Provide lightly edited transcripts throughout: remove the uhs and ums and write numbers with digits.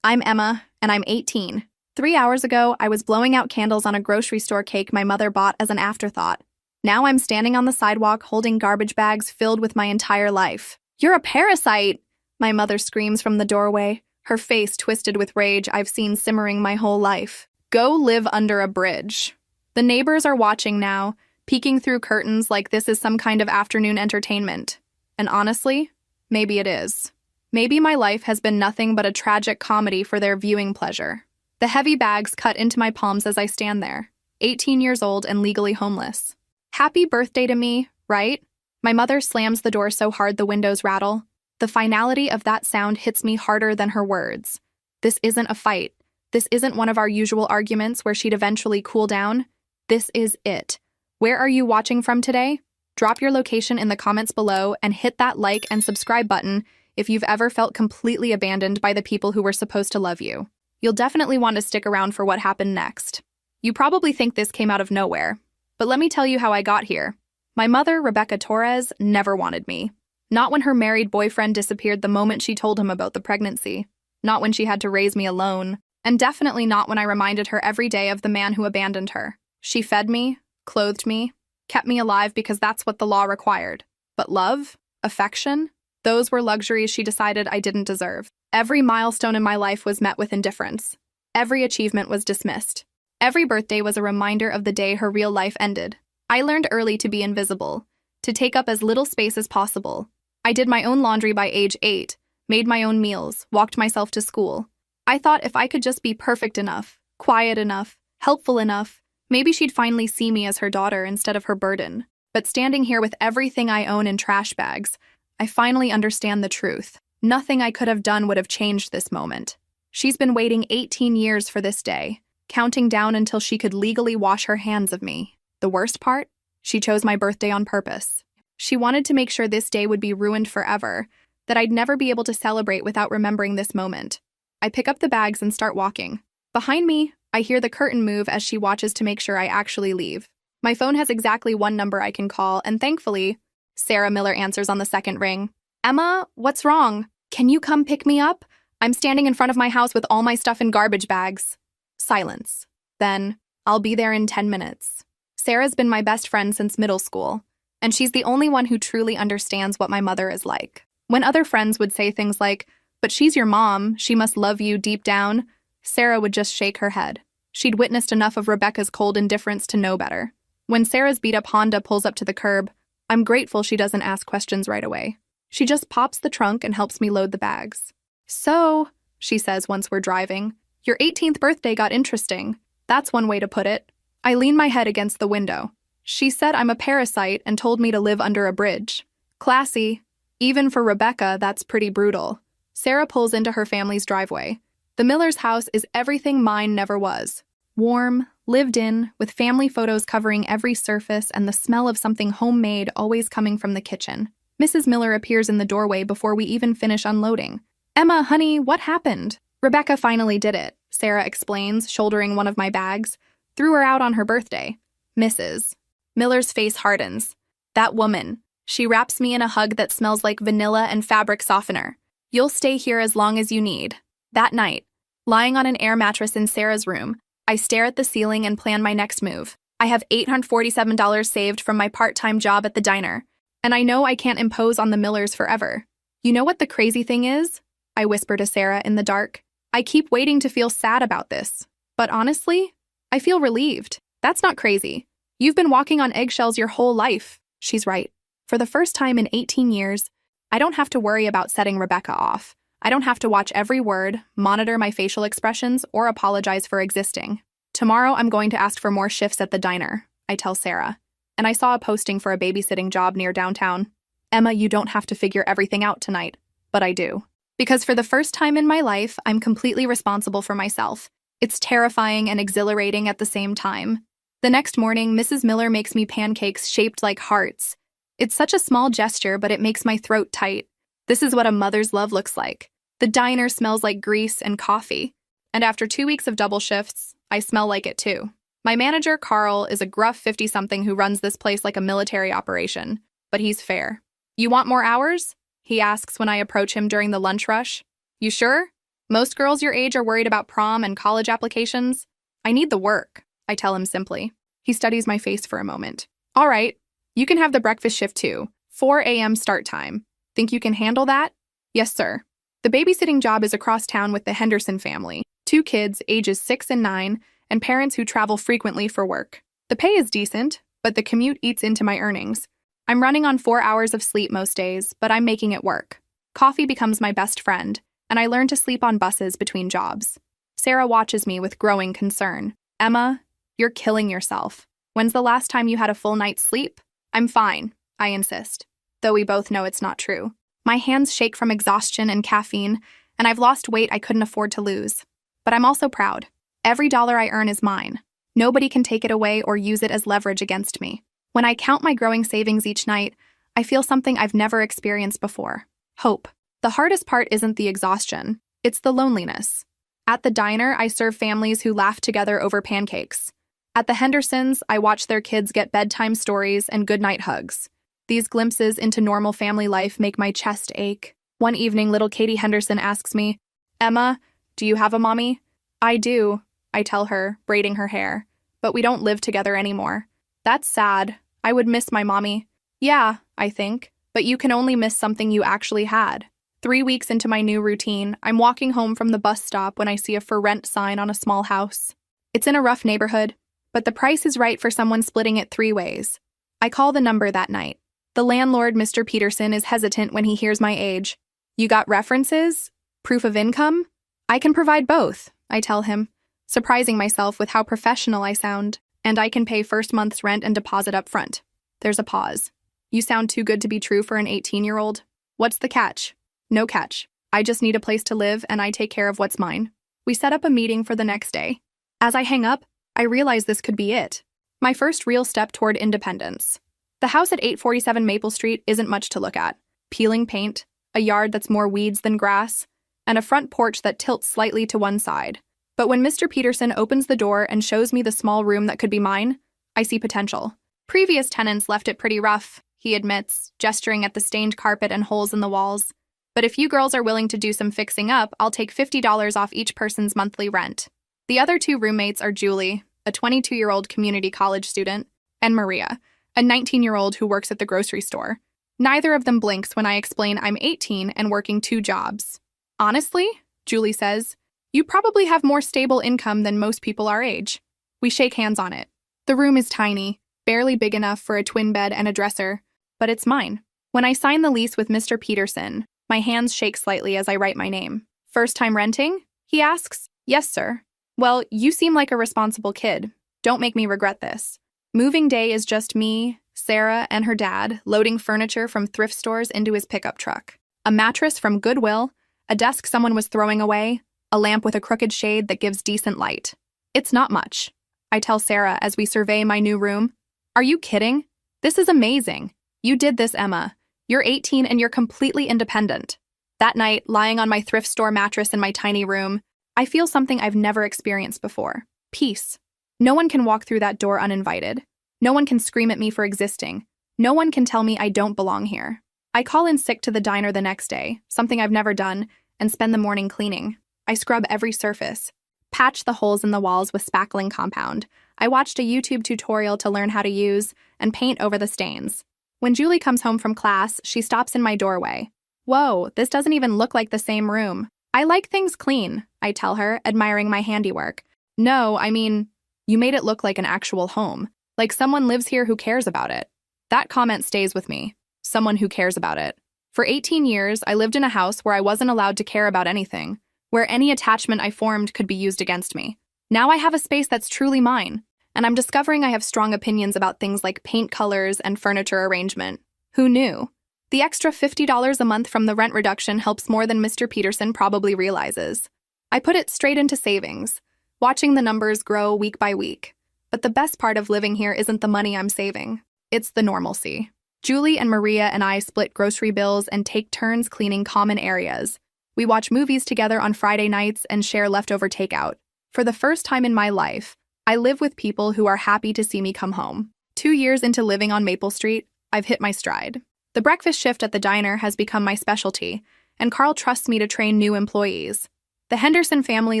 I'm Emma, and I'm 18. 3 hours ago, I was blowing out candles on a grocery store cake my mother bought as an afterthought. Now I'm standing on the sidewalk holding garbage bags filled with my entire life. You're a parasite! My mother screams from the doorway, her face twisted with rage I've seen simmering my whole life. Go live under a bridge. The neighbors are watching now, peeking through curtains like this is some kind of afternoon entertainment. And honestly, maybe it is. Maybe my life has been nothing but a tragic comedy for their viewing pleasure. The heavy bags cut into my palms as I stand there, 18 years old and legally homeless. Happy birthday to me, right? My mother slams the door so hard the windows rattle. The finality of that sound hits me harder than her words. This isn't a fight. This isn't one of our usual arguments where she'd eventually cool down. This is it. Where are you watching from today? Drop your location in the comments below and hit that like and subscribe button if you've ever felt completely abandoned by the people who were supposed to love you. You'll definitely want to stick around for what happened next. You probably think this came out of nowhere, but let me tell you how I got here. My mother, Rebecca Torres, never wanted me. Not when her married boyfriend disappeared the moment she told him about the pregnancy. Not when she had to raise me alone. And definitely not when I reminded her every day of the man who abandoned her. She fed me, clothed me, kept me alive because that's what the law required. But love, affection, those were luxuries she decided I didn't deserve. Every milestone in my life was met with indifference. Every achievement was dismissed. Every birthday was a reminder of the day her real life ended. I learned early to be invisible, to take up as little space as possible. I did my own laundry by age 8, made my own meals, walked myself to school. I thought if I could just be perfect enough, quiet enough, helpful enough, maybe she'd finally see me as her daughter instead of her burden. But standing here with everything I own in trash bags, I finally understand the truth. Nothing I could have done would have changed this moment. She's been waiting 18 years for this day, counting down until she could legally wash her hands of me. The worst part? She chose my birthday on purpose. She wanted to make sure this day would be ruined forever, that I'd never be able to celebrate without remembering this moment. I pick up the bags and start walking. Behind me, I hear the curtain move as she watches to make sure I actually leave. My phone has exactly one number I can call, and thankfully, Sarah Miller answers on the second ring. Emma, what's wrong? Can you come pick me up? I'm standing in front of my house with all my stuff in garbage bags. Silence. Then, I'll be there in 10 minutes. Sarah's been my best friend since middle school, and she's the only one who truly understands what my mother is like. When other friends would say things like, "But she's your mom, she must love you deep down," Sarah would just shake her head. She'd witnessed enough of Rebecca's cold indifference to know better. When Sarah's beat-up Honda pulls up to the curb, I'm grateful she doesn't ask questions right away. She just pops the trunk and helps me load the bags. "So," she says once we're driving, "your 18th birthday got interesting. That's one way to put it." I lean my head against the window. She said I'm a parasite and told me to live under a bridge. Classy. Even for Rebecca, that's pretty brutal. Sarah pulls into her family's driveway. The Miller's house is everything mine never was. Warm, lived in, with family photos covering every surface and the smell of something homemade always coming from the kitchen. Mrs. Miller appears in the doorway before we even finish unloading. "Emma, honey, what happened?" "Rebecca finally did it," Sarah explains, shouldering one of my bags. "Threw her out on her birthday." Mrs. Miller's face hardens. "That woman. She wraps me in a hug that smells like vanilla and fabric softener. You'll stay here as long as you need." That night, lying on an air mattress in Sarah's room, I stare at the ceiling and plan my next move. I have $847 saved from my part-time job at the diner, and I know I can't impose on the Millers forever. "You know what the crazy thing is?" I whisper to Sarah in the dark. "I keep waiting to feel sad about this. But honestly, I feel relieved. That's not crazy. You've been walking on eggshells your whole life." She's right. For the first time in 18 years, I don't have to worry about setting Rebecca off. I don't have to watch every word, monitor my facial expressions, or apologize for existing. "Tomorrow I'm going to ask for more shifts at the diner," I tell Sarah. And I saw a posting for a babysitting job near downtown. "Emma, you don't have to figure everything out tonight." But I do. Because for the first time in my life, I'm completely responsible for myself. It's terrifying and exhilarating at the same time. The next morning, Mrs. Miller makes me pancakes shaped like hearts. It's such a small gesture, but it makes my throat tight. This is what a mother's love looks like. The diner smells like grease and coffee. And after 2 weeks of double shifts, I smell like it too. My manager, Carl, is a gruff 50-something who runs this place like a military operation, but he's fair. "You want more hours?" he asks when I approach him during the lunch rush. "You sure?" Most girls your age are worried about prom and college applications. I need the work, I tell him simply. He studies my face for a moment. All right, you can have the breakfast shift too. 4 a.m. start time. Think you can handle that? Yes, sir. The babysitting job is across town with the Henderson family. 2 kids, ages 6 and 9, and parents who travel frequently for work. The pay is decent, but the commute eats into my earnings. I'm running on 4 hours of sleep most days, but I'm making it work. Coffee becomes my best friend, and I learn to sleep on buses between jobs. Sarah watches me with growing concern. Emma, you're killing yourself. When's the last time you had a full night's sleep? I'm fine, I insist, though we both know it's not true. My hands shake from exhaustion and caffeine, and I've lost weight I couldn't afford to lose. But I'm also proud. Every dollar I earn is mine. Nobody can take it away or use it as leverage against me. When I count my growing savings each night, I feel something I've never experienced before. Hope. The hardest part isn't the exhaustion, it's the loneliness. At the diner, I serve families who laugh together over pancakes. At the Hendersons, I watch their kids get bedtime stories and goodnight hugs. These glimpses into normal family life make my chest ache. One evening, little Katie Henderson asks me, Emma, do you have a mommy? I do, I tell her, braiding her hair. But we don't live together anymore. That's sad. I would miss my mommy. Yeah, I think. But you can only miss something you actually had. 3 weeks into my new routine, I'm walking home from the bus stop when I see a for rent sign on a small house. It's in a rough neighborhood, but the price is right for someone splitting it 3 ways. I call the number that night. The landlord, Mr. Peterson, is hesitant when he hears my age. You got references? Proof of income? I can provide both, I tell him, surprising myself with how professional I sound, and I can pay first month's rent and deposit up front. There's a pause. You sound too good to be true for an 18-year-old. What's the catch? No catch. I just need a place to live and I take care of what's mine. We set up a meeting for the next day. As I hang up, I realize this could be it. My first real step toward independence. The house at 847 Maple Street isn't much to look at. Peeling paint, a yard that's more weeds than grass, and a front porch that tilts slightly to one side. But when Mr. Peterson opens the door and shows me the small room that could be mine, I see potential. Previous tenants left it pretty rough, he admits, gesturing at the stained carpet and holes in the walls. But if you girls are willing to do some fixing up, I'll take $50 off each person's monthly rent. The other 2 roommates are Julie, a 22-year-old community college student, and Maria, a 19-year-old who works at the grocery store. Neither of them blinks when I explain I'm 18 and working 2 jobs. Honestly, Julie says, you probably have more stable income than most people our age. We shake hands on it. The room is tiny, barely big enough for a twin bed and a dresser, but it's mine. When I sign the lease with Mr. Peterson, my hands shake slightly as I write my name. First time renting? He asks. Yes, sir. Well, you seem like a responsible kid. Don't make me regret this. Moving day is just me, Sarah, and her dad loading furniture from thrift stores into his pickup truck. A mattress from Goodwill, a desk someone was throwing away, a lamp with a crooked shade that gives decent light. It's not much, I tell Sarah as we survey my new room. Are you kidding? This is amazing. You did this, Emma. You're 18 and you're completely independent. That night, lying on my thrift store mattress in my tiny room, I feel something I've never experienced before. Peace. No one can walk through that door uninvited. No one can scream at me for existing. No one can tell me I don't belong here. I call in sick to the diner the next day, something I've never done, and spend the morning cleaning. I scrub every surface, patch the holes in the walls with spackling compound. I watched a YouTube tutorial to learn how to use, and paint over the stains. When Julie comes home from class, she stops in my doorway. Whoa, this doesn't even look like the same room. I like things clean, I tell her, admiring my handiwork. No, I mean, you made it look like an actual home, like someone lives here who cares about it. That comment stays with me. Someone who cares about it. For 18 years, I lived in a house where I wasn't allowed to care about anything, where any attachment I formed could be used against me. Now I have a space that's truly mine, and I'm discovering I have strong opinions about things like paint colors and furniture arrangement. Who knew? The extra $50 a month from the rent reduction helps more than Mr. Peterson probably realizes. I put it straight into savings, watching the numbers grow week by week. But the best part of living here isn't the money I'm saving. It's the normalcy. Julie and Maria and I split grocery bills and take turns cleaning common areas. We watch movies together on Friday nights and share leftover takeout. For the first time in my life, I live with people who are happy to see me come home. 2 years into living on Maple Street, I've hit my stride. The breakfast shift at the diner has become my specialty, and Carl trusts me to train new employees. The Henderson family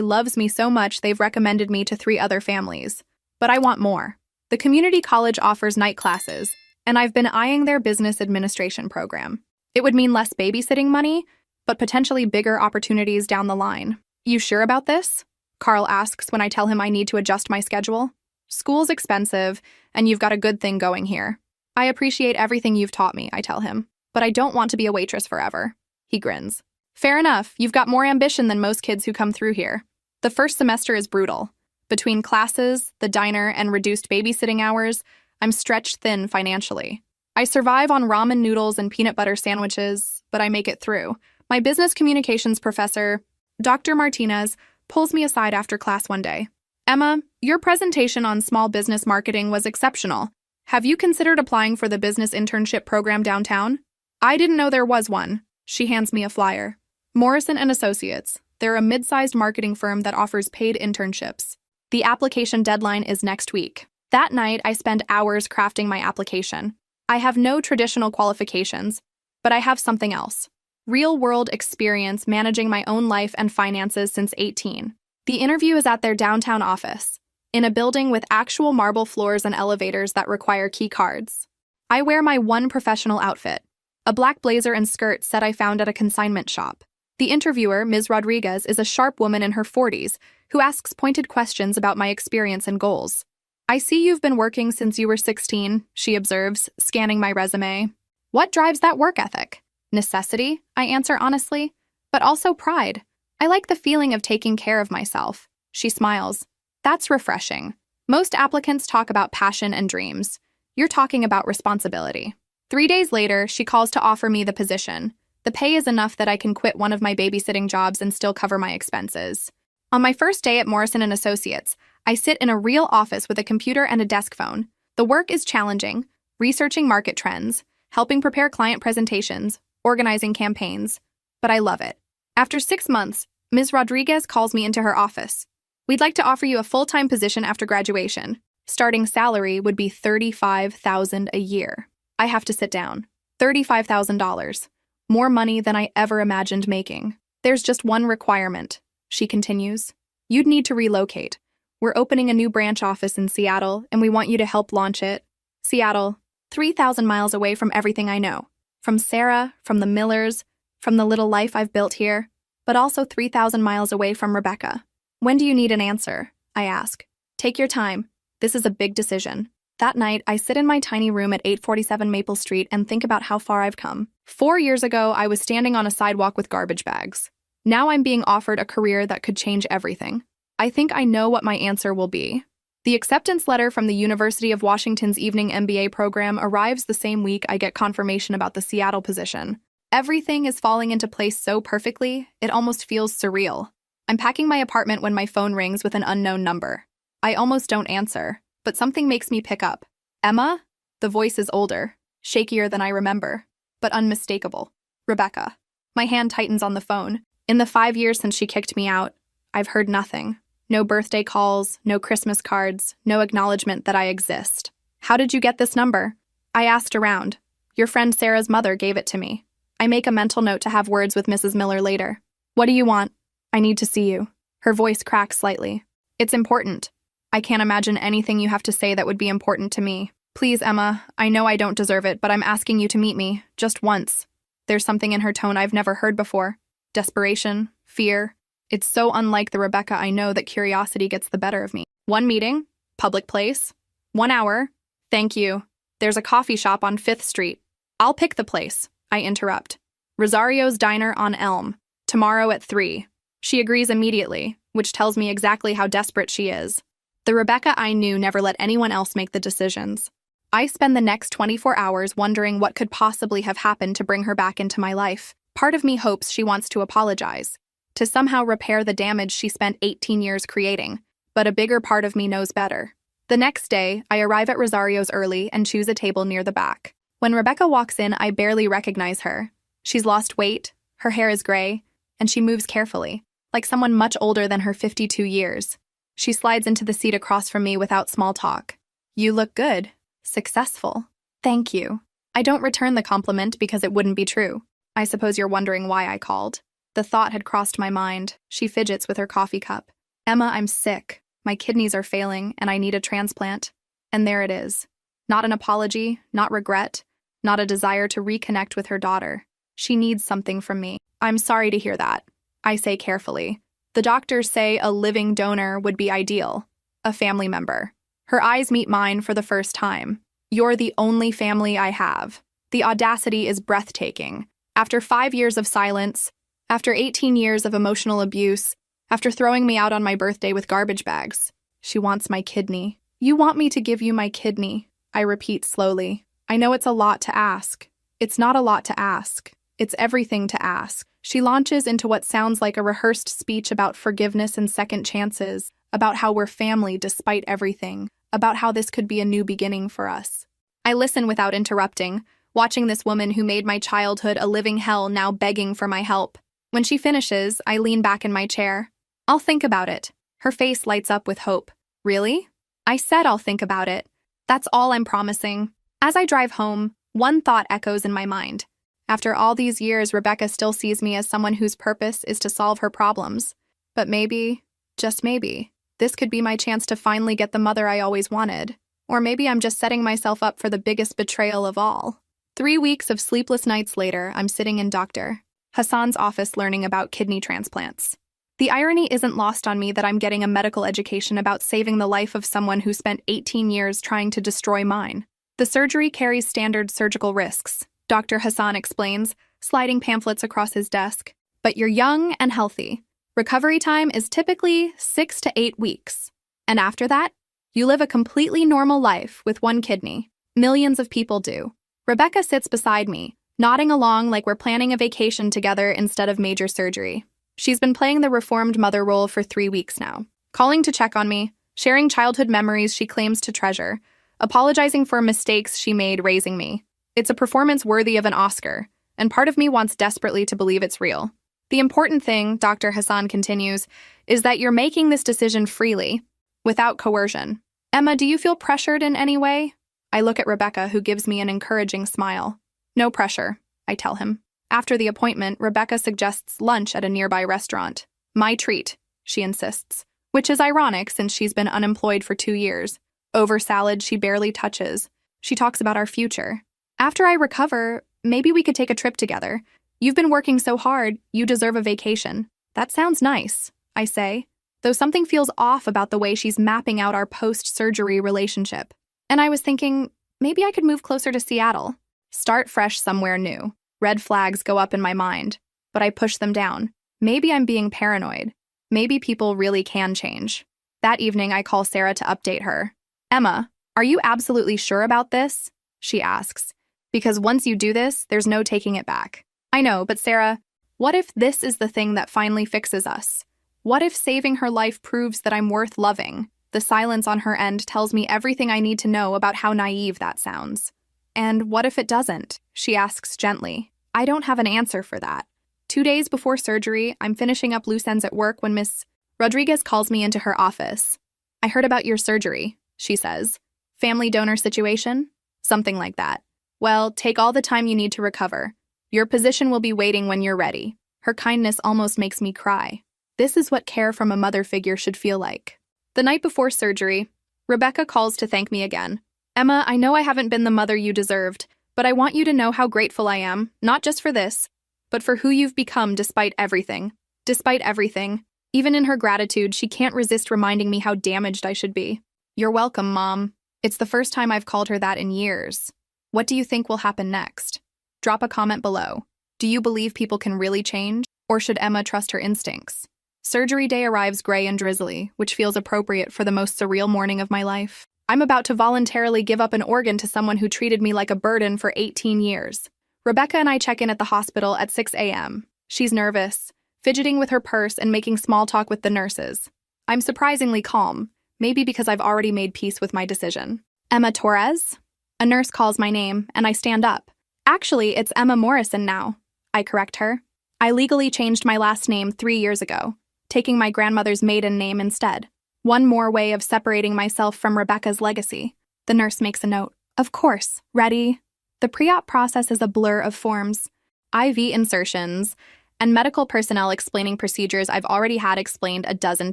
loves me so much they've recommended me to 3 other families. But I want more. The community college offers night classes, and I've been eyeing their business administration program. It would mean less babysitting money, but potentially bigger opportunities down the line. You sure about this? Carl asks when I tell him I need to adjust my schedule. School's expensive, and you've got a good thing going here. I appreciate everything you've taught me, I tell him, but I don't want to be a waitress forever. He grins. Fair enough, you've got more ambition than most kids who come through here. The first semester is brutal. Between classes, the diner, and reduced babysitting hours, I'm stretched thin financially. I survive on ramen noodles and peanut butter sandwiches, but I make it through. My business communications professor, Dr. Martinez, pulls me aside after class one day. Emma, your presentation on small business marketing was exceptional. Have you considered applying for the business internship program downtown? I didn't know there was one. She hands me a flyer. Morrison & Associates. They're a mid-sized marketing firm that offers paid internships. The application deadline is next week. That night, I spend hours crafting my application. I have no traditional qualifications, but I have something else. Real-world experience managing my own life and finances since 18. The interview is at their downtown office, in a building with actual marble floors and elevators that require key cards. I wear my one professional outfit, a black blazer and skirt set I found at a consignment shop. The interviewer, Ms. Rodriguez, is a sharp woman in her 40s who asks pointed questions about my experience and goals. I see you've been working since you were 16, she observes, scanning my resume. What drives that work ethic? Necessity, I answer honestly, but also pride. I like the feeling of taking care of myself. She smiles. That's refreshing. Most applicants talk about passion and dreams. You're talking about responsibility. 3 days later, she calls to offer me the position. The pay is enough that I can quit one of my babysitting jobs and still cover my expenses. On my first day at Morrison & Associates, I sit in a real office with a computer and a desk phone. The work is challenging, researching market trends, helping prepare client presentations, organizing campaigns, but I love it. After 6 months, Ms. Rodriguez calls me into her office. We'd like to offer you a full-time position after graduation. Starting salary would be $35,000 a year. I have to sit down. $35,000. More money than I ever imagined making. There's just one requirement, she continues. You'd need to relocate. We're opening a new branch office in Seattle, and we want you to help launch it. Seattle, 3,000 miles away from everything I know. From Sarah, from the Millers, from the little life I've built here, but also 3,000 miles away from Rebecca. When do you need an answer? I ask. Take your time. This is a big decision. That night, I sit in my tiny room at 847 Maple Street and think about how far I've come. 4 years ago, I was standing on a sidewalk with garbage bags. Now I'm being offered a career that could change everything. I think I know what my answer will be. The acceptance letter from the University of Washington's evening MBA program arrives the same week I get confirmation about the Seattle position. Everything is falling into place so perfectly, it almost feels surreal. I'm packing my apartment when my phone rings with an unknown number. I almost don't answer, but something makes me pick up. Emma? The voice is older, shakier than I remember, but unmistakable. Rebecca. My hand tightens on the phone. In the 5 years since she kicked me out, I've heard nothing. No birthday calls, no Christmas cards, no acknowledgement that I exist. How did you get this number? I asked around. Your friend Sarah's mother gave it to me. I make a mental note to have words with Mrs. Miller later. What do you want? I need to see you. Her voice cracks slightly. It's important. I can't imagine anything you have to say that would be important to me. Please, Emma, I know I don't deserve it, but I'm asking you to meet me, just once. There's something in her tone I've never heard before. Desperation, fear. It's so unlike the Rebecca I know that curiosity gets the better of me. One meeting, public place, 1 hour. Thank you. There's a coffee shop on 5th Street. I'll pick the place, I interrupt. Rosario's Diner on Elm, tomorrow at 3. She agrees immediately, which tells me exactly how desperate she is. The Rebecca I knew never let anyone else make the decisions. I spend the next 24 hours wondering what could possibly have happened to bring her back into my life. Part of me hopes she wants to apologize, to somehow repair the damage she spent 18 years creating, but a bigger part of me knows better. The next day, I arrive at Rosario's early and choose a table near the back. When Rebecca walks in, I barely recognize her. She's lost weight, her hair is gray, and she moves carefully, like someone much older than her 52 years. She slides into the seat across from me without small talk. You look good. Successful. Thank you. I don't return the compliment because it wouldn't be true. I suppose you're wondering why I called. The thought had crossed my mind. She fidgets with her coffee cup. Emma, I'm sick. My kidneys are failing, and I need a transplant. And there it is. Not an apology, not regret, not a desire to reconnect with her daughter. She needs something from me. I'm sorry to hear that, I say carefully. The doctors say a living donor would be ideal. A family member. Her eyes meet mine for the first time. You're the only family I have. The audacity is breathtaking. After 5 years of silence, after 18 years of emotional abuse, after throwing me out on my birthday with garbage bags, she wants my kidney. You want me to give you my kidney, I repeat slowly. I know it's a lot to ask. It's not a lot to ask. It's everything to ask. She launches into what sounds like a rehearsed speech about forgiveness and second chances, about how we're family despite everything, about how this could be a new beginning for us. I listen without interrupting, watching this woman who made my childhood a living hell now begging for my help. When she finishes, I lean back in my chair. I'll think about it. Her face lights up with hope. Really? I said I'll think about it. That's all I'm promising. As I drive home, one thought echoes in my mind. After all these years, Rebecca still sees me as someone whose purpose is to solve her problems. But maybe, just maybe, this could be my chance to finally get the mother I always wanted. Or maybe I'm just setting myself up for the biggest betrayal of all. 3 weeks of sleepless nights later, I'm sitting in Dr. Hassan's office learning about kidney transplants. The irony isn't lost on me that I'm getting a medical education about saving the life of someone who spent 18 years trying to destroy mine. The surgery carries standard surgical risks, Dr. Hassan explains, sliding pamphlets across his desk. But you're young and healthy. Recovery time is typically 6 to 8 weeks. And after that, you live a completely normal life with one kidney. Millions of people do. Rebecca sits beside me, nodding along like we're planning a vacation together instead of major surgery. She's been playing the reformed mother role for 3 weeks now, calling to check on me, sharing childhood memories she claims to treasure, apologizing for mistakes she made raising me. It's a performance worthy of an Oscar, and part of me wants desperately to believe it's real. The important thing, Dr. Hassan continues, is that you're making this decision freely, without coercion. Emma, do you feel pressured in any way? I look at Rebecca, who gives me an encouraging smile. No pressure, I tell him. After the appointment, Rebecca suggests lunch at a nearby restaurant. My treat, she insists, which is ironic since she's been unemployed for 2 years. Over salad she barely touches. She talks about our future. After I recover, maybe we could take a trip together. You've been working so hard, you deserve a vacation. That sounds nice, I say, though something feels off about the way she's mapping out our post-surgery relationship. And I was thinking, maybe I could move closer to Seattle. Start fresh somewhere new. Red flags go up in my mind, but I push them down. Maybe I'm being paranoid. Maybe people really can change. That evening, I call Sarah to update her. Emma, are you absolutely sure about this? She asks. Because once you do this, there's no taking it back. I know, but Sarah, what if this is the thing that finally fixes us? What if saving her life proves that I'm worth loving? The silence on her end tells me everything I need to know about how naive that sounds. And what if it doesn't? She asks gently. I don't have an answer for that. 2 days before surgery, I'm finishing up loose ends at work when Miss Rodriguez calls me into her office. I heard about your surgery, she says. Family donor situation? Something like that. Well, take all the time you need to recover. Your position will be waiting when you're ready. Her kindness almost makes me cry. This is what care from a mother figure should feel like. The night before surgery, Rebecca calls to thank me again. Emma, I know I haven't been the mother you deserved, but I want you to know how grateful I am, not just for this, but for who you've become despite everything. Despite everything. Even in her gratitude, she can't resist reminding me how damaged I should be. You're welcome, Mom. It's the first time I've called her that in years. What do you think will happen next? Drop a comment below. Do you believe people can really change, or should Emma trust her instincts? Surgery day arrives gray and drizzly, which feels appropriate for the most surreal morning of my life. I'm about to voluntarily give up an organ to someone who treated me like a burden for 18 years. Rebecca and I check in at the hospital at 6 a.m. She's nervous, fidgeting with her purse and making small talk with the nurses. I'm surprisingly calm, maybe because I've already made peace with my decision. Emma Torres? A nurse calls my name, and I stand up. Actually, it's Emma Morrison now. I correct her. I legally changed my last name 3 years ago, taking my grandmother's maiden name instead. One more way of separating myself from Rebecca's legacy. The nurse makes a note. Of course. Ready? The pre-op process is a blur of forms. IV insertions, and medical personnel explaining procedures I've already had explained a dozen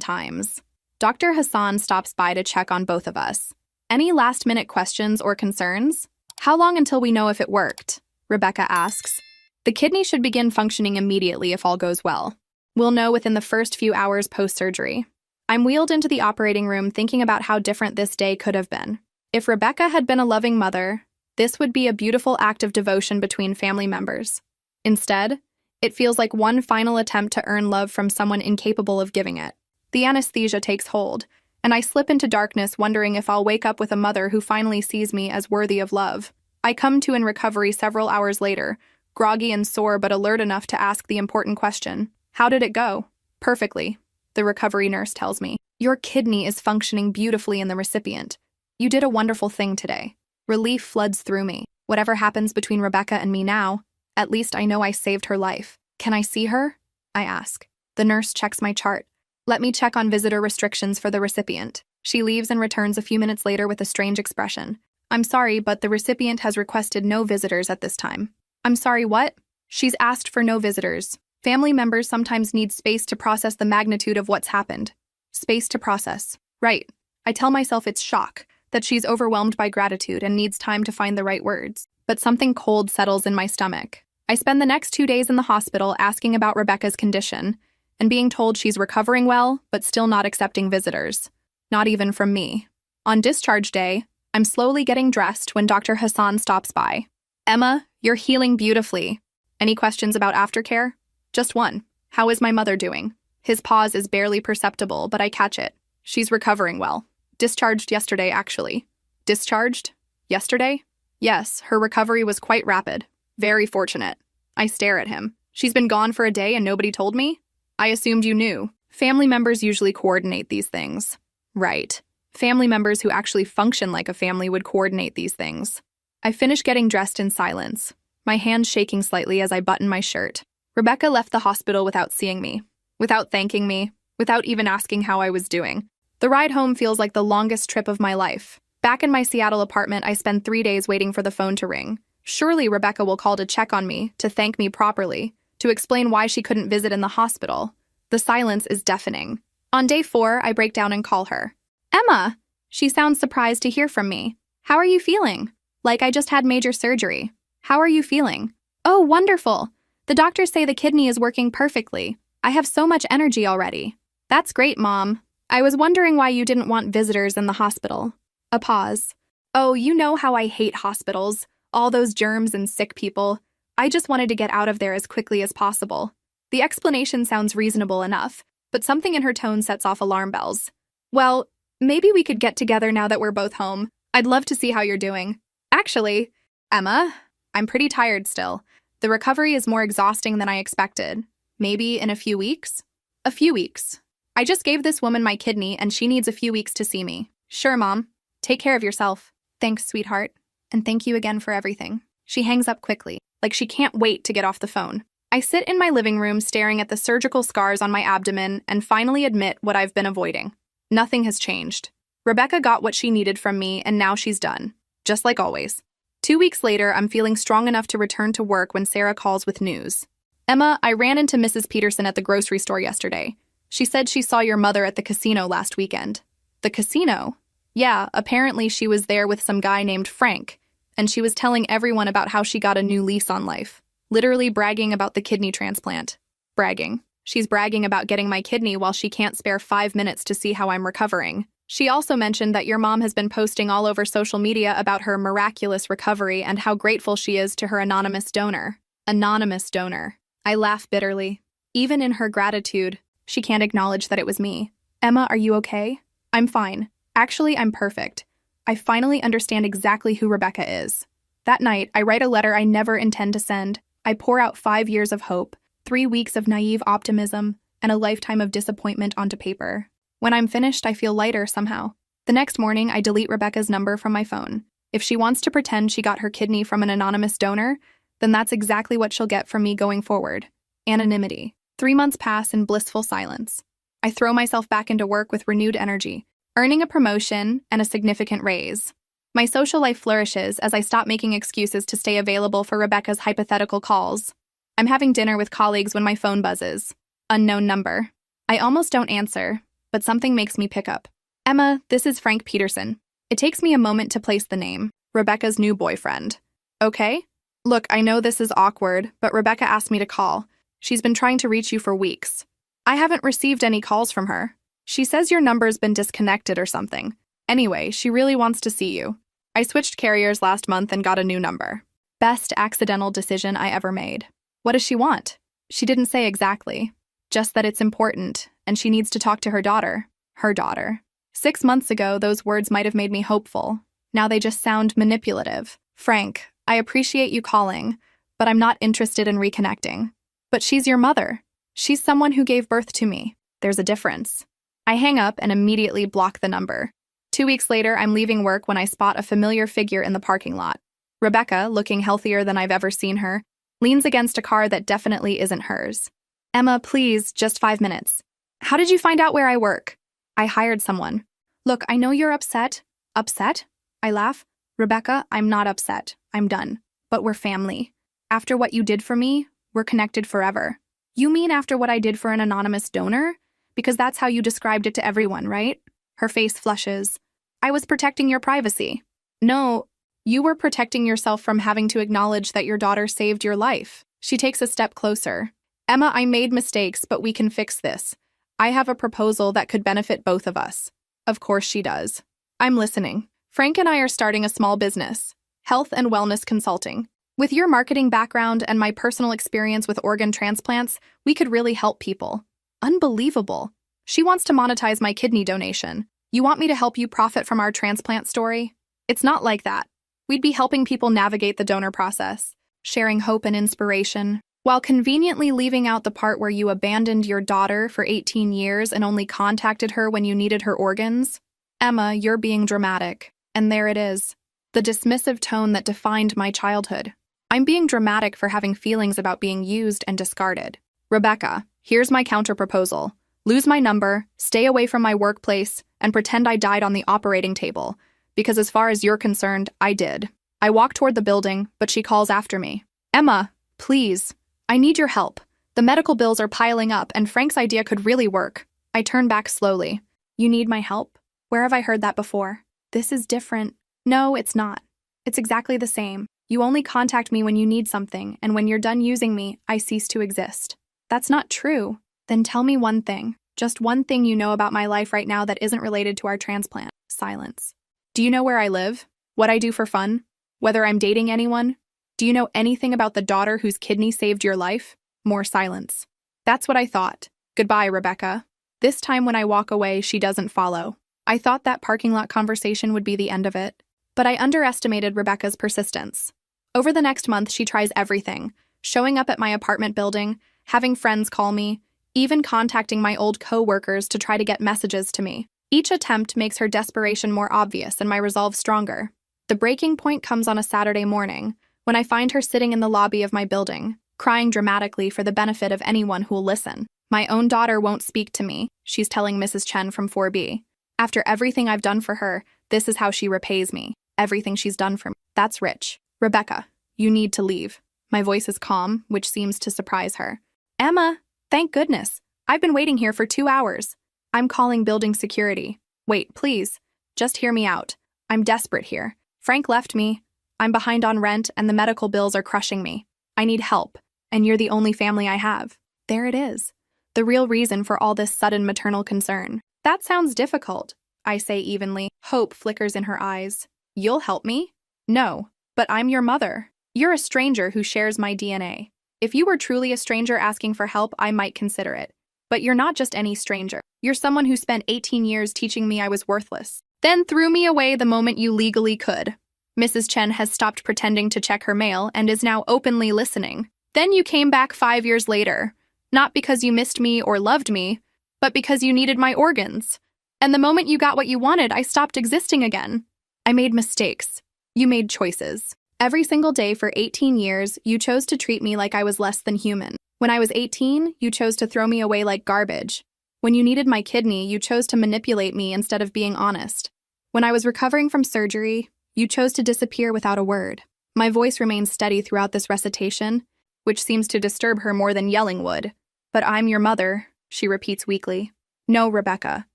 times. Dr. Hassan stops by to check on both of us. Any last-minute questions or concerns? How long until we know if it worked? Rebecca asks. The kidney should begin functioning immediately if all goes well. We'll know within the first few hours post-surgery. I'm wheeled into the operating room thinking about how different this day could have been. If Rebecca had been a loving mother, this would be a beautiful act of devotion between family members. Instead, it feels like one final attempt to earn love from someone incapable of giving it. The anesthesia takes hold, and I slip into darkness wondering if I'll wake up with a mother who finally sees me as worthy of love. I come to in recovery several hours later, groggy and sore but alert enough to ask the important question. How did it go? Perfectly, the recovery nurse tells me. Your kidney is functioning beautifully in the recipient. You did a wonderful thing today. Relief floods through me. Whatever happens between Rebecca and me now, at least I know I saved her life. Can I see her? I ask. The nurse checks my chart. Let me check on visitor restrictions for the recipient. She leaves and returns a few minutes later with a strange expression. I'm sorry, but the recipient has requested no visitors at this time. I'm sorry, what? She's asked for no visitors. Family members sometimes need space to process the magnitude of what's happened. Space to process. Right. I tell myself it's shock, that she's overwhelmed by gratitude and needs time to find the right words. But something cold settles in my stomach. I spend the next 2 days in the hospital asking about Rebecca's condition and being told she's recovering well, but still not accepting visitors. Not even from me. On discharge day, I'm slowly getting dressed when Dr. Hassan stops by. Emma, you're healing beautifully. Any questions about aftercare? Just one. How is my mother doing? His pause is barely perceptible, but I catch it. She's recovering well. Discharged yesterday, actually. Discharged? Yesterday? Yes, her recovery was quite rapid. Very fortunate. I stare at him. She's been gone for a day and nobody told me? I assumed you knew. Family members usually coordinate these things. Right. Family members who actually function like a family would coordinate these things. I finish getting dressed in silence, my hands shaking slightly as I button my shirt. Rebecca left the hospital without seeing me, without thanking me, without even asking how I was doing. The ride home feels like the longest trip of my life. Back in my Seattle apartment, I spend 3 days waiting for the phone to ring. Surely Rebecca will call to check on me, to thank me properly, to explain why she couldn't visit in the hospital. The silence is deafening. On day 4, I break down and call her. Emma! She sounds surprised to hear from me. How are you feeling? Like I just had major surgery. How are you feeling? Oh, wonderful. The doctors say the kidney is working perfectly. I have so much energy already. That's great, Mom. I was wondering why you didn't want visitors in the hospital. A pause. Oh, you know how I hate hospitals. All those germs and sick people. I just wanted to get out of there as quickly as possible. The explanation sounds reasonable enough, but something in her tone sets off alarm bells. Well, maybe we could get together now that we're both home. I'd love to see how you're doing. Actually, Emma, I'm pretty tired still. The recovery is more exhausting than I expected. Maybe in a few weeks? A few weeks. I just gave this woman my kidney and she needs a few weeks to see me. Sure, Mom. Take care of yourself. Thanks, sweetheart. And thank you again for everything. She hangs up quickly, like she can't wait to get off the phone. I sit in my living room staring at the surgical scars on my abdomen and finally admit what I've been avoiding. Nothing has changed. Rebecca got what she needed from me and now she's done. Just like always. 2 weeks later, I'm feeling strong enough to return to work when Sarah calls with news. Emma, I ran into Mrs. Peterson at the grocery store yesterday. She said she saw your mother at the casino last weekend. The casino? Yeah, apparently she was there with some guy named Frank, and she was telling everyone about how she got a new lease on life. Literally bragging about the kidney transplant. Bragging. She's bragging about getting my kidney while she can't spare 5 minutes to see how I'm recovering. She also mentioned that your mom has been posting all over social media about her miraculous recovery and how grateful she is to her anonymous donor. Anonymous donor. I laugh bitterly. Even in her gratitude, she can't acknowledge that it was me. Emma, are you okay? I'm fine. Actually, I'm perfect. I finally understand exactly who Rebecca is. That night, I write a letter I never intend to send. I pour out 5 years of hope, 3 weeks of naive optimism, and a lifetime of disappointment onto paper. When I'm finished, I feel lighter somehow. The next morning, I delete Rebecca's number from my phone. If she wants to pretend she got her kidney from an anonymous donor, then that's exactly what she'll get from me going forward. Anonymity. 3 months pass in blissful silence. I throw myself back into work with renewed energy, earning a promotion and a significant raise. My social life flourishes as I stop making excuses to stay available for Rebecca's hypothetical calls. I'm having dinner with colleagues when my phone buzzes. Unknown number. I almost don't answer, but something makes me pick up. Emma, this is Frank Peterson. It takes me a moment to place the name. Rebecca's new boyfriend. Okay? Look, I know this is awkward, but Rebecca asked me to call. She's been trying to reach you for weeks. I haven't received any calls from her. She says your number's been disconnected or something. Anyway, she really wants to see you. I switched carriers last month and got a new number. Best accidental decision I ever made. What does she want? She didn't say exactly. Just that it's important, and she needs to talk to her daughter. Her daughter. 6 months ago, those words might have made me hopeful. Now they just sound manipulative. Frank, I appreciate you calling, but I'm not interested in reconnecting. But she's your mother. She's someone who gave birth to me. There's a difference. I hang up and immediately block the number. 2 weeks later, I'm leaving work when I spot a familiar figure in the parking lot. Rebecca, looking healthier than I've ever seen her, leans against a car that definitely isn't hers. Emma, please, just 5 minutes. How did you find out where I work? I hired someone. Look, I know you're upset. Upset? I laugh. Rebecca, I'm not upset. I'm done. But we're family. After what you did for me, we're connected forever. You mean after what I did for an anonymous donor? Because that's how you described it to everyone, right? Her face flushes. I was protecting your privacy. No, you were protecting yourself from having to acknowledge that your daughter saved your life. She takes a step closer. Emma, I made mistakes, but we can fix this. I have a proposal that could benefit both of us. Of course she does. I'm listening. Frank and I are starting a small business, health and wellness consulting. With your marketing background and my personal experience with organ transplants, we could really help people. Unbelievable. She wants to monetize my kidney donation. You want me to help you profit from our transplant story? It's not like that. We'd be helping people navigate the donor process, sharing hope and inspiration, while conveniently leaving out the part where you abandoned your daughter for 18 years and only contacted her when you needed her organs. Emma, you're being dramatic. And there it is. The dismissive tone that defined my childhood. I'm being dramatic for having feelings about being used and discarded. Rebecca, here's my counterproposal. Lose my number, stay away from my workplace, and pretend I died on the operating table. Because as far as you're concerned, I did. I walk toward the building, but she calls after me. Emma, please. I need your help. The medical bills are piling up, and Frank's idea could really work. I turn back slowly. You need my help? Where have I heard that before? This is different. No, it's not. It's exactly the same. You only contact me when you need something, and when you're done using me, I cease to exist. That's not true. Then tell me one thing. Just one thing you know about my life right now that isn't related to our transplant. Silence. Do you know where I live? What I do for fun? Whether I'm dating anyone? Do you know anything about the daughter whose kidney saved your life? More silence. That's what I thought. Goodbye, Rebecca. This time when I walk away, she doesn't follow. I thought that parking lot conversation would be the end of it, but I underestimated Rebecca's persistence. Over the next month, she tries everything, showing up at my apartment building, having friends call me, even contacting my old co-workers to try to get messages to me. Each attempt makes her desperation more obvious and my resolve stronger. The breaking point comes on a Saturday morning, when I find her sitting in the lobby of my building, crying dramatically for the benefit of anyone who'll listen. My own daughter won't speak to me, she's telling Mrs. Chen from 4B. After everything I've done for her, this is how she repays me. Everything she's done for me. That's rich. Rebecca, you need to leave. My voice is calm, which seems to surprise her. Emma, thank goodness. I've been waiting here for 2 hours. I'm calling building security. Wait, please. Just hear me out. I'm desperate here. Frank left me. I'm behind on rent and the medical bills are crushing me. I need help, and you're the only family I have. There it is. The real reason for all this sudden maternal concern. That sounds difficult, I say evenly. Hope flickers in her eyes. You'll help me? No, but I'm your mother. You're a stranger who shares my DNA. If you were truly a stranger asking for help, I might consider it. But you're not just any stranger. You're someone who spent 18 years teaching me I was worthless, then threw me away the moment you legally could. Mrs. Chen has stopped pretending to check her mail and is now openly listening. Then you came back 5 years later, not because you missed me or loved me, but because you needed my organs. And the moment you got what you wanted, I stopped existing again. I made mistakes. You made choices. Every single day for 18 years, you chose to treat me like I was less than human. When I was 18, you chose to throw me away like garbage. When you needed my kidney, you chose to manipulate me instead of being honest. When I was recovering from surgery, you chose to disappear without a word. My voice remains steady throughout this recitation, which seems to disturb her more than yelling would. But I'm your mother, she repeats weakly. No, Rebecca.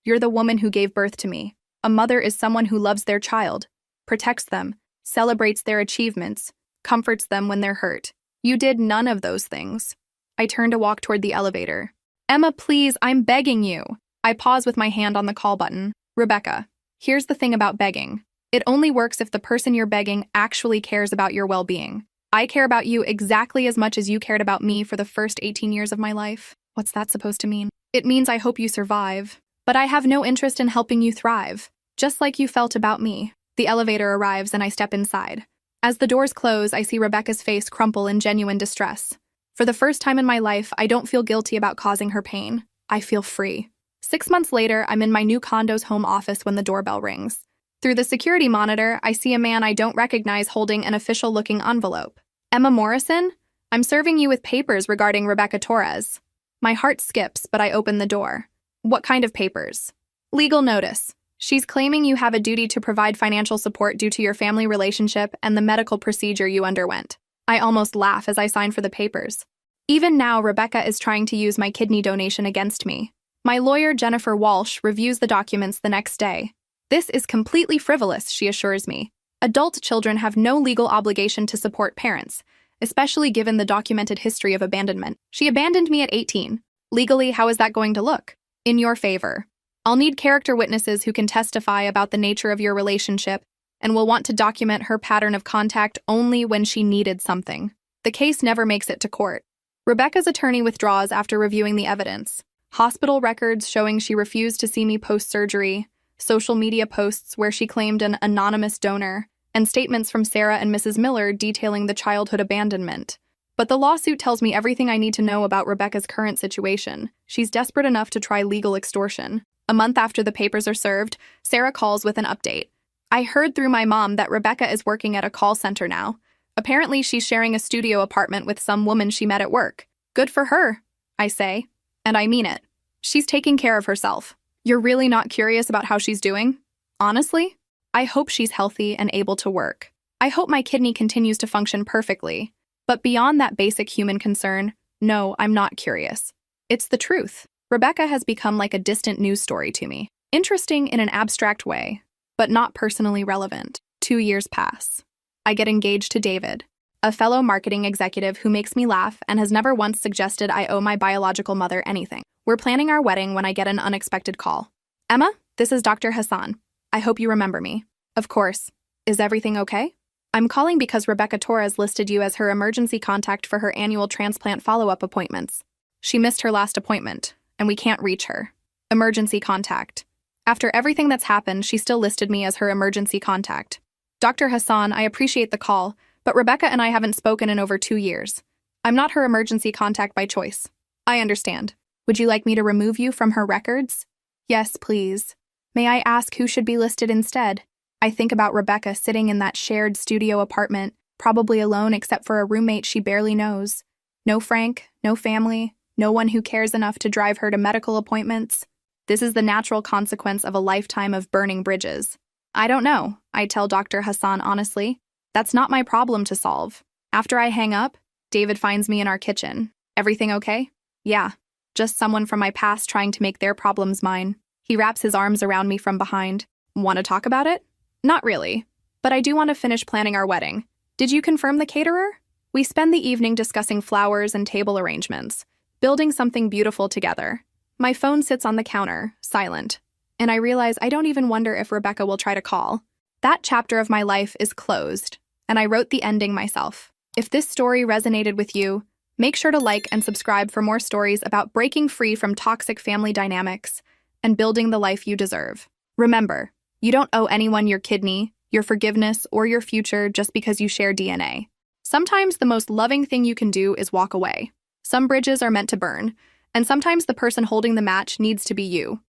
You're the woman who gave birth to me. A mother is someone who loves their child, protects them, celebrates their achievements, comforts them when they're hurt. You did none of those things. I turn to walk toward the elevator. Emma, please, I'm begging you. I pause with my hand on the call button. Rebecca, here's the thing about begging. It only works if the person you're begging actually cares about your well-being. I care about you exactly as much as you cared about me for the first 18 years of my life. What's that supposed to mean? It means I hope you survive. But I have no interest in helping you thrive, just like you felt about me. The elevator arrives and I step inside. As the doors close, I see Rebecca's face crumple in genuine distress. For the first time in my life, I don't feel guilty about causing her pain. I feel free. 6 months later, I'm in my new condo's home office when the doorbell rings. Through the security monitor, I see a man I don't recognize holding an official-looking envelope. Emma Morrison? I'm serving you with papers regarding Rebecca Torres. My heart skips, but I open the door. What kind of papers? Legal notice. She's claiming you have a duty to provide financial support due to your family relationship and the medical procedure you underwent. I almost laugh as I sign for the papers. Even now, Rebecca is trying to use my kidney donation against me. My lawyer, Jennifer Walsh, reviews the documents the next day. This is completely frivolous, she assures me. Adult children have no legal obligation to support parents, especially given the documented history of abandonment. She abandoned me at 18. Legally, how is that going to look? In your favor. I'll need character witnesses who can testify about the nature of your relationship and will want to document her pattern of contact only when she needed something. The case never makes it to court. Rebecca's attorney withdraws after reviewing the evidence. Hospital records showing she refused to see me post-surgery, social media posts where she claimed an anonymous donor, and statements from Sarah and Mrs. Miller detailing the childhood abandonment. But the lawsuit tells me everything I need to know about Rebecca's current situation. She's desperate enough to try legal extortion. A month after the papers are served, Sarah calls with an update. I heard through my mom that Rebecca is working at a call center now. Apparently, she's sharing a studio apartment with some woman she met at work. Good for her, I say. And I mean it. She's taking care of herself. You're really not curious about how she's doing? Honestly? I hope she's healthy and able to work. I hope my kidney continues to function perfectly. But beyond that basic human concern, no, I'm not curious. It's the truth. Rebecca has become like a distant news story to me. Interesting in an abstract way, but not personally relevant. 2 years pass. I get engaged to David, a fellow marketing executive who makes me laugh and has never once suggested I owe my biological mother anything. We're planning our wedding when I get an unexpected call. Emma, this is Dr. Hassan. I hope you remember me. Of course. Is everything okay? I'm calling because Rebecca Torres listed you as her emergency contact for her annual transplant follow-up appointments. She missed her last appointment, and we can't reach her. Emergency contact. After everything that's happened, she still listed me as her emergency contact. Dr. Hassan, I appreciate the call, but Rebecca and I haven't spoken in over 2 years. I'm not her emergency contact by choice. I understand. Would you like me to remove you from her records? Yes, please. May I ask who should be listed instead? I think about Rebecca sitting in that shared studio apartment, probably alone except for a roommate she barely knows. No Frank, no family, no one who cares enough to drive her to medical appointments. This is the natural consequence of a lifetime of burning bridges. I don't know, I tell Dr. Hassan honestly. That's not my problem to solve. After I hang up, David finds me in our kitchen. Everything okay? Yeah, just someone from my past trying to make their problems mine. He wraps his arms around me from behind. Want to talk about it? Not really, but I do want to finish planning our wedding. Did you confirm the caterer? We spend the evening discussing flowers and table arrangements, building something beautiful together. My phone sits on the counter, silent, and I realize I don't even wonder if Rebecca will try to call. That chapter of my life is closed, and I wrote the ending myself. If this story resonated with you, make sure to like and subscribe for more stories about breaking free from toxic family dynamics and building the life you deserve. Remember, you don't owe anyone your kidney, your forgiveness, or your future just because you share DNA. Sometimes the most loving thing you can do is walk away. Some bridges are meant to burn, and sometimes the person holding the match needs to be you.